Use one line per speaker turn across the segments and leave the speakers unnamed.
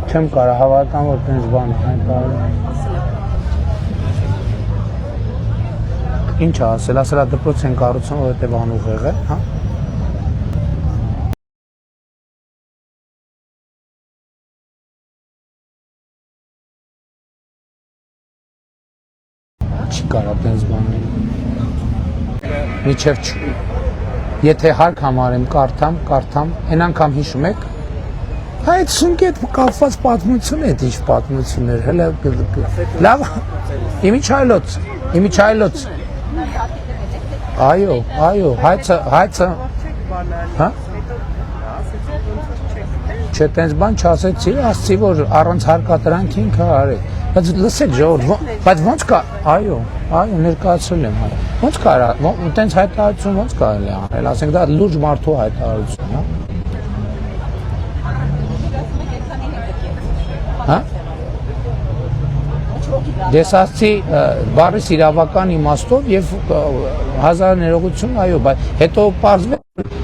Չեմ կարա հավատամ, որ տենց բան հայտարարել։ Ինչ ասել, ասելա դպրոց են կառուցում, որովհետև անուղեղ է, հա։ Չի կարա տենց բանել։ Միջև եթե հարկ համարեմ, կարդամ, այն անգամ հիշում եք, այդ սունկետ կապված պատմություն է, ինչ պատմություն էր, հələ լավ, իմիջայլոց, այո, հայցը, հա, չէ, տենց բան չասեցի, ասցի, որ առանց հարկատրանք ինքը արեք, բայց լսեք ժողովուրդ, բայց ոնց կա, այո, ներկայացրել եմ, ոնց կարա, տենց հայտարարություն ոնց կարելի անել, ասենք դա լուրջ մարդու հայտարարություն, հա։ Հա։ Ես ասացի բառի իրավական իմաստով եւ հազար ներողություն, այո, բայց հետո պարզվեց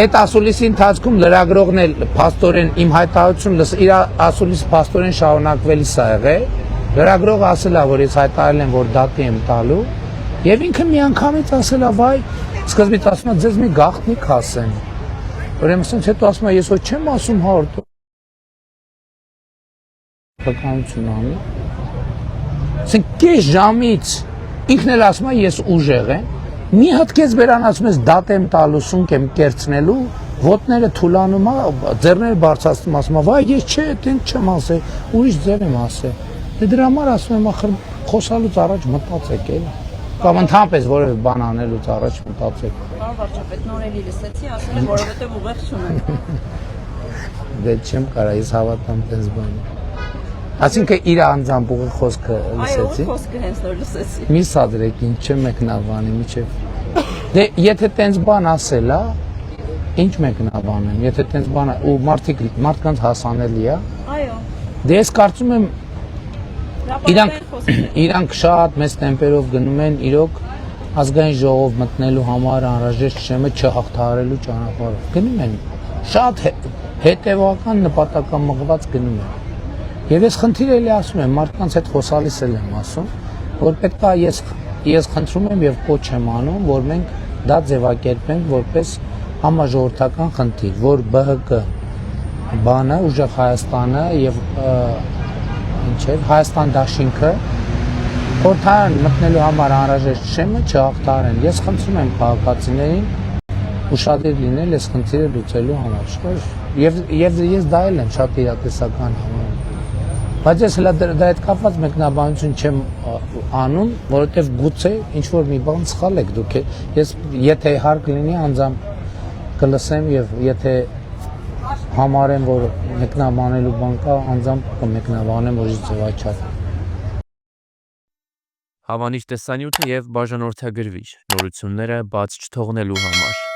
այդ ասուլիսի ընթացքում լրագրողն էլ փաստորեն իմ հայտարարություն իր ասուլիս փաստորեն շարունակվելիս ա եղել, լրագրողը ասել է, որ ես հայտարարել եմ, որ դատի եմ տալու եւ ինքը միանգամից ասել է, վայ, սկզբից ասում է, ձեզ մի գաղտնիք ասեմ, ուրեմն ասենց հետո ասում է, ես ոչ չեմ ասում 100 Բականություն անի, ասենք կես ժամից ինքն էլ ասում է ես ուժեղ եմ, մի հատ կես բերան ասում ես դատ եմ տալու, սունկ եմ կերցնելու, ոտները թուլանում է, ձեռները բարձրացնում ասում է, վայ ես չէ, տենք չեմ ասել, ուրիշ ձև եմ ասել, դրա համար ասում եմ ախր խոսալուց առաջ մտածեք էլ, կամ ընդհանրապես որևէ բան անելուց առաջ մտածեք։
Պարոն վարչապետ, նորելի լսեցի, ասել եմ, որովհետև ուղեղ չունեմ։
Դե չեմ կարա, ես հավատամ տես բանը։ Այսինքն իր անձամբ ուղի խոսքը լսեցի։
Այո, խոսքը հենց նոր լսեցի։
Մի սադրեք, ինչ չեմ մեկնաբանի, միջև։ Դե եթե տենց բան ասել է, ինչ մեկնաբանեմ, եթե տենց բան ու մարդկանց հասանելի է։
Այո։
Դե ես կարծում եմ իրանք շատ մեծ տեմպերով գնում են իրոք ազգային ժողով մտնելու համար անհրաժեշտ շեմը չհաղթահարելու ճանապարհով։ Գնում են շատ հետևական նպատակամղված գնում են։ Եվ ես խնդիր էլի ասում եմ, մարդկանց հետ խոսալիս էլ եմ ասում, որ պետք է ես խնդրում եմ եւ կոչ եմ անում, որ մենք դա ձևակերպենք որպես համաժողովրդական խնդիր, որ ԲՀԿ բանը, ուժեղ Հայաստանը եւ ինչ է, Հայաստան դաշինքը խորհրդարան մտնելու համար անհրաժեշտ շեմը չհաղթահարեն։ Ես խնդրում եմ քաղաքացիներին ուշադիր լինել այս խնդիրը լուծելու համար։ Եվ ես դա էլ եմ շատ իրատեսական համարում։ Բայց ես հլա դա հետ կապված մեկնաբանություն չեմ անում, որովհետև գուցե ինչ-որ մի բան սխալ եք դուք։ Ես եթե հարկ լինի անձամբ կլսեմ եւ եթե համարեմ, որ մեկնաբանելու բան կա, անձամբ կմեկնաբանեմ, որ ձևաչափ։
Հավանիչ տեսանյութը եւ բաժանորդագրվիչ նորությունները բաց չթողնելու համար։